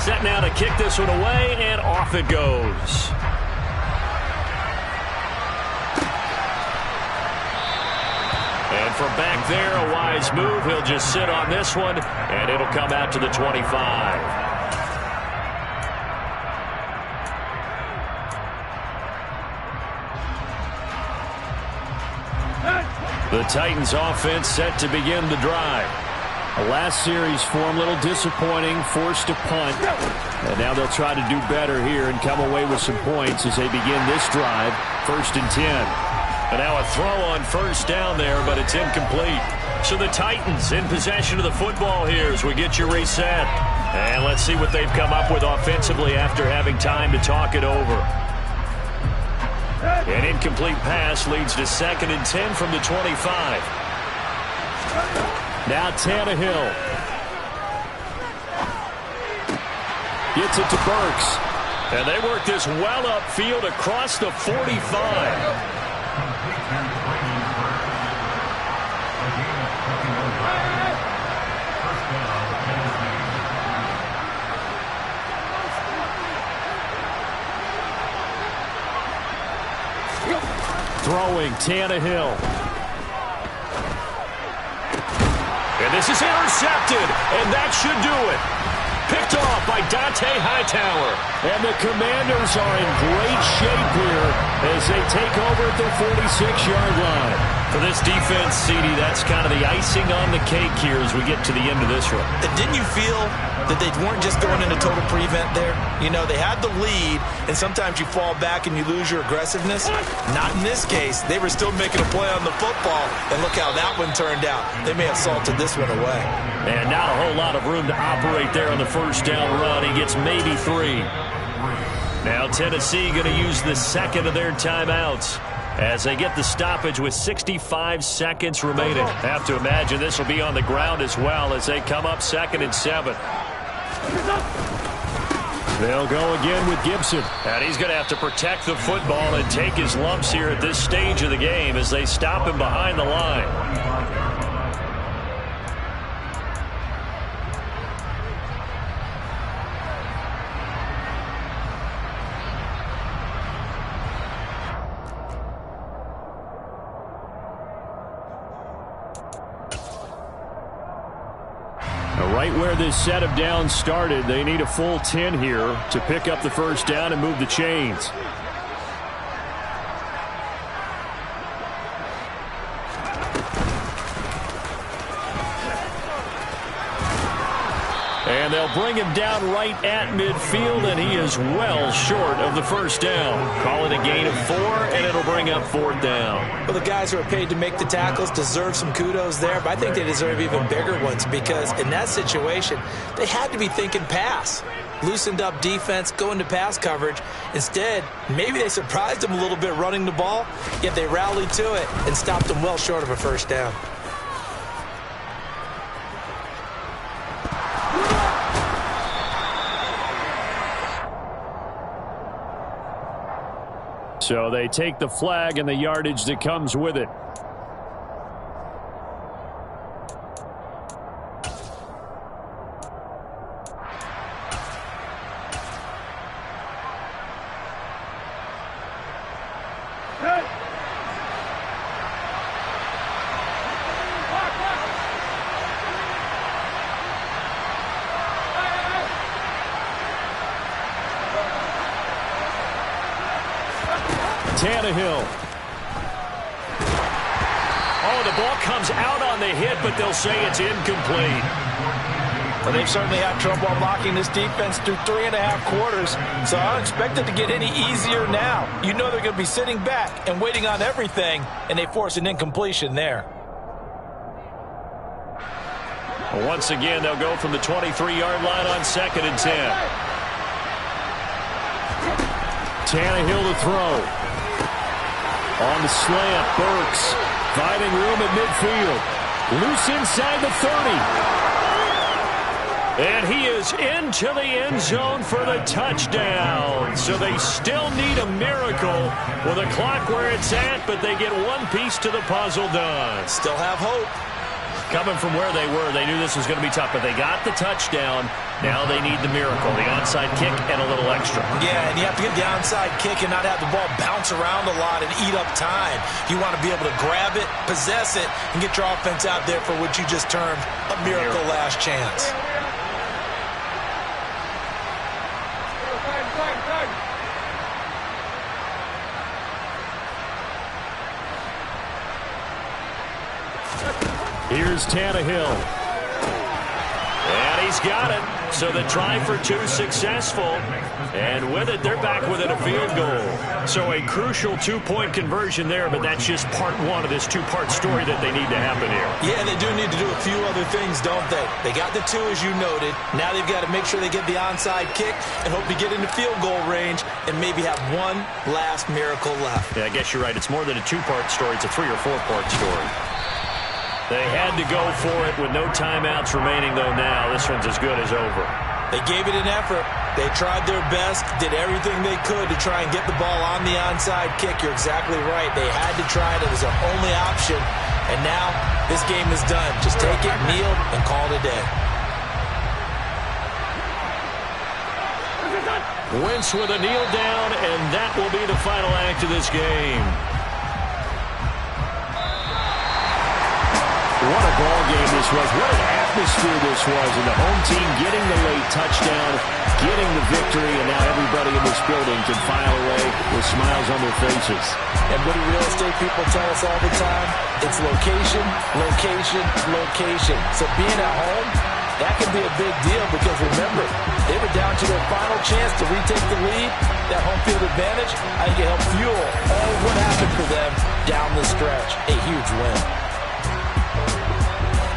Set now to kick this one away, and off it goes. And from back there, a wise move. He'll just sit on this one, and it'll come out to the 25. The Titans offense set to begin the drive. The last series for him, a little disappointing, forced to punt. And now they'll try to do better here and come away with some points as they begin this drive, 1st and 10. And now a throw on first down there, but it's incomplete. So the Titans in possession of the football here as we get you reset. And let's see what they've come up with offensively after having time to talk it over. An incomplete pass leads to 2nd and 10 from the 25. Now Tannehill. Gets it to Burks. And they work this well upfield across the 45. Throwing Tannehill. And this is intercepted, and that should do it. Picked off by Dante Hightower. And the Commanders are in great shape here as they take over at their 46-yard line. For this defense, CD, that's kind of the icing on the cake here as we get to the end of this one. And didn't you feel that they weren't just going into total prevent there? You know, they had the lead, and sometimes you fall back and you lose your aggressiveness. Not in this case. They were still making a play on the football, and look how that one turned out. They may have salted this one away. And not a whole lot of room to operate there on the first down run. He gets maybe 3. Now Tennessee going to use the second of their timeouts as they get the stoppage with 65 seconds remaining. Have to imagine this will be on the ground as well as they come up 2nd and 7. They'll go again with Gibson. And he's going to have to protect the football and take his lumps here at this stage of the game as they stop him behind the line. Right where this set of downs started, they need a full 10 here to pick up the first down and move the chains. And they'll bring him down right at midfield, and he is well short of the first down. Call it a gain of 4, and it'll bring up 4th down. Well, the guys who are paid to make the tackles deserve some kudos there, but I think they deserve even bigger ones because in that situation, they had to be thinking pass. Loosened up defense, going to pass coverage. Instead, maybe they surprised them a little bit running the ball, yet they rallied to it and stopped them well short of a first down. So they take the flag and the yardage that comes with it. Tannehill. Oh, the ball comes out on the hit, but they'll say it's incomplete. Well, they've certainly had trouble unlocking this defense through 3.5 quarters, so I don't expect it to get any easier now. You know they're going to be sitting back and waiting on everything, and they force an incompletion there. Well, once again, they'll go from the 23-yard line on 2nd and 10. Tannehill to throw. On the slant, Burks finding room at midfield. Loose inside the 30. And he is into the end zone for the touchdown. So they still need a miracle with a clock where it's at, but they get one piece to the puzzle done. Still have hope. Coming from where they were, they knew this was going to be tough, but they got the touchdown. Now they need the miracle, the onside kick and a little extra. Yeah, and you have to get the onside kick and not have the ball bounce around a lot and eat up time. You want to be able to grab it, possess it, and get your offense out there for what you just termed a miracle last chance. Here's Tannehill. And he's got it. So the try for 2 successful. And with it, they're back within a field goal. So a crucial 2-point conversion there, but that's just part 1 of this 2-part story that they need to happen here. Yeah, they do need to do a few other things, don't they? They got the 2, as you noted. Now they've got to make sure they get the onside kick and hope to get into field goal range and maybe have one last miracle left. Yeah, I guess you're right. It's more than a 2-part story. It's a 3- or 4-part story. They had to go for it with no timeouts remaining, though now. This one's as good as over. They gave it an effort. They tried their best, did everything they could to try and get the ball on the onside kick. You're exactly right. They had to try it. It was their only option. And now this game is done. Just take it, kneel, and call it a day. Wentz with a kneel down, and that will be the final act of this game. What a ball game this was. What an atmosphere this was. And the home team getting the late touchdown, getting the victory, and now everybody in this building can file away with smiles on their faces. And what do real estate people tell us all the time? It's location, location, location. So being at home, that can be a big deal because remember, they were down to their final chance to retake the lead. That home field advantage, I think it helped fuel all of what happened for them down the stretch. A huge win.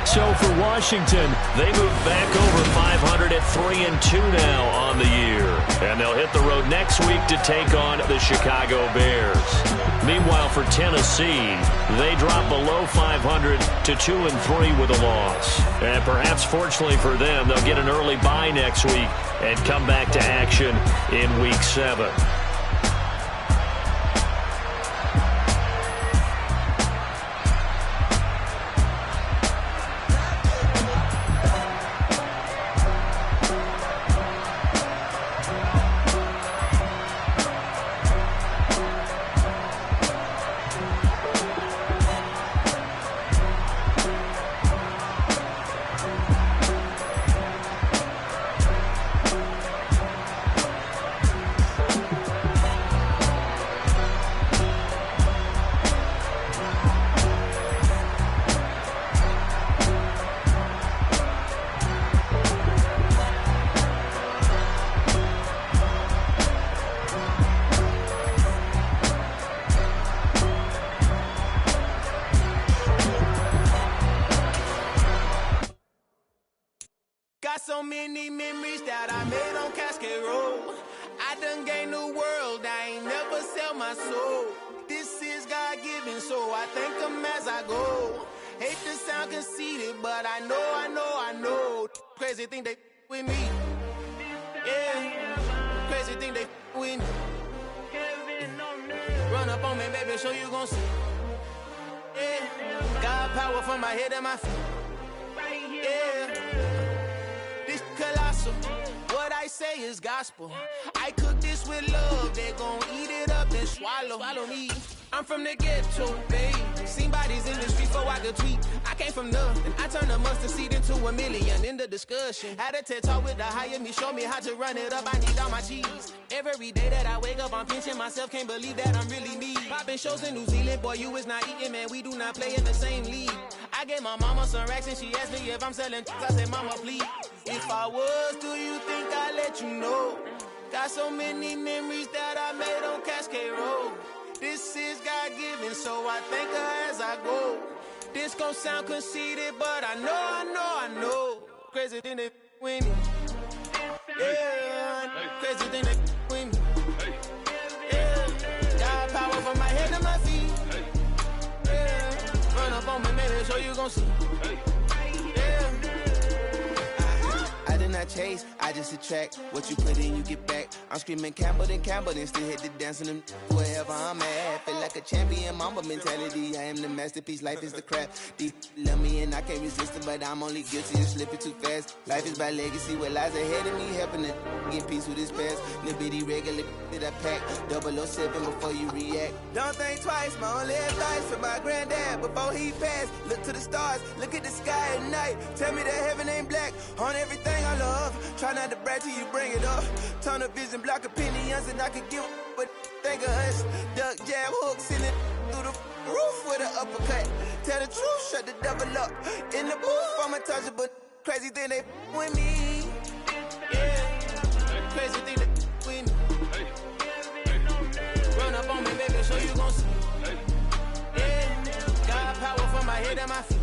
So for Washington, they move back over 500 at 3-2 now on the year. And they'll hit the road next week to take on the Chicago Bears. Meanwhile, for Tennessee, they drop below 500 to 2-3 with a loss. And perhaps fortunately for them, they'll get an early bye next week and come back to action in Week 7. So many memories that I made on Cascade Road. I done gained the world, I ain't never sell my soul. This is God-given, so I thank him as I go. Hate to sound conceited, but I know. Crazy thing they with me. Yeah, crazy thing they with me. Run up on me, baby, show you gon' see. Yeah, God power from my head and my feet. Yeah. Colossal, what I say is gospel. I cook this with love, they gon' eat it up and swallow me. I'm from the ghetto, babe. Seen bodies in the street before I could tweet. I came from nothing, I turned a mustard seed into $1 million in the discussion. Had a TED talk with the higher me, show me how to run it up, I need all my cheese. Every day that I wake up, I'm pinching myself, can't believe that I'm really me. Popping shows in New Zealand, boy, you is not eating, man, we do not play in the same league. I I gave my mama some racks and she asked me if I'm selling. I said, mama, please. If I was, do you think I'd let you know? Got so many memories that I made on Cascade Road. This is God-given, so I thank her as I go. This gon' sound conceited, but I know. Crazy than they winning. Yeah, crazy than they winning. Yeah, got power from my head to my feet. Yeah, run up on me, maybe so you gon' see. Yeah. I did not chase, I just attract. What you put in, you get back. I'm screaming Campbell, then still hit the dance and them wherever I'm at. Feel like a champion, mamba mentality. I am the masterpiece, life is the crap. These love me and I can't resist it, but I'm only guilty of slipping too fast. Life is by legacy, what lies ahead of me, helping to get peace with this past. Nibity regular that I pack, 007 before you react. Don't think twice, my only advice for my granddad before he passed. Look to the stars, look at the sky at night. Tell me that heaven ain't black on everything I love. Try not to brag till you bring it up. Tunnel vision, block opinions, and I could give but think of us. Duck, jab, hooks in it through the roof with an uppercut. Tell the truth, shut the devil up. In the booth, I'm untouchable. Crazy thing they with me. Yeah, crazy thing they with me. Run up on me, baby, so you gon' see. Yeah, got power from my head and my feet.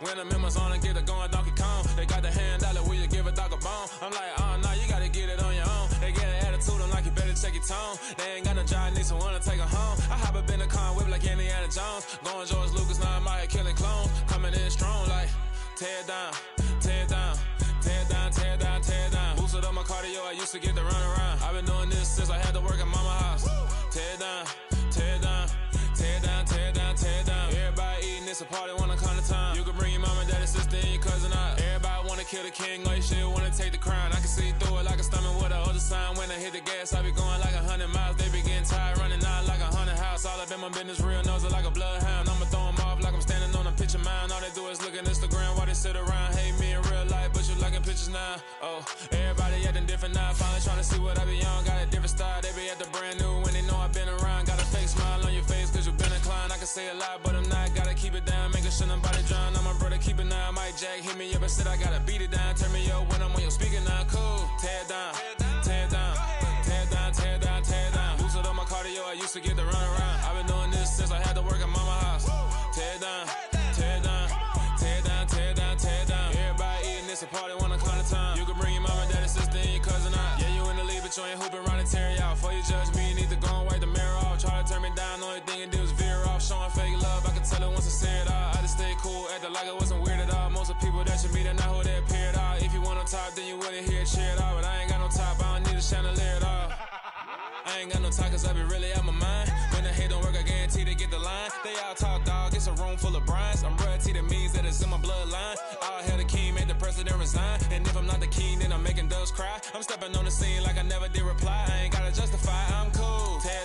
When I'm in my zone and get it going Donkey Kong, they got the hand dollar, will you give a dog a bone? I'm like, oh no, you gotta get it on your own. They get an attitude, I'm like, you better check your tone. They ain't got no job, need someone to take her home. I hop up in the car, whip like Indiana Jones. Going George Lucas, now I'm out here killing clones. Coming in strong like, tear down, tear down, tear down, tear down, tear down. Boosted up my cardio, I used to get to run around. I've been doing this since I had to work at mama house. Tear down, tear down, tear down, tear down, tear down. Everybody eating, it's a party, wanna come to time. You can bring your mama, daddy, sister, and your cousin out. Everybody wanna kill the king, or you shit wanna take the crown. I can see through it like a stomach with a other sign. When I hit the gas, I be going like 100 miles. They be getting tired, running out like 100 house. All up in my business, real nose like a bloodhound. I'ma throw them off like I'm standing on a picture mound. All they do is look at Instagram while they sit around. Hate me in real life, but you liking pictures now. Oh, everybody acting different now. Finally trying to see what I be on. Got a different style, they be at the brand new when they know I've been around. Got a fake smile on your face, cause you been inclined. I can say a lot, but I'm not. Gotta keep it down, making sure nobody drown. I'm my brother, keep it now. Mike Jack hit me up and said I gotta beat it down. Turn me up when I'm on your speaker now. Cool, tear down, tear down, tear down, tear down, tear down. Boosted up my cardio, I used to get to run around. I've been doing this since I had to work at mama house. Tear down, tear down, tear down, tear down, tear down. Everybody eating, it's a party, wanna come to time. You can bring your mama, daddy, sister, and your cousin out. Yeah, you in the lead, but you ain't hooping around and tear you out. Before you judge me, you need to go and wipe the mirror off. Try to turn me down, the only thing you do is veer off. Showing fake love, I can tell it once I say it all. I just stay cool, acting like it wasn't weird at all. Most of the people that you meet are not who they appear at all. If you want on top, then you wouldn't hear it cheer at all. But I ain't got no top, I don't need a chandelier at all. I ain't got no talk, cause I be really out my mind. When the hate don't work, I guarantee they get the line. They all talk, dog, it's a room full of brinds. I'm royalty, that means that it's in my bloodline. All hell the king, made the president resign. And if I'm not the king, then I'm making doves cry. I'm stepping on the scene like I never did reply. I ain't gotta justify, I'm cool. Tear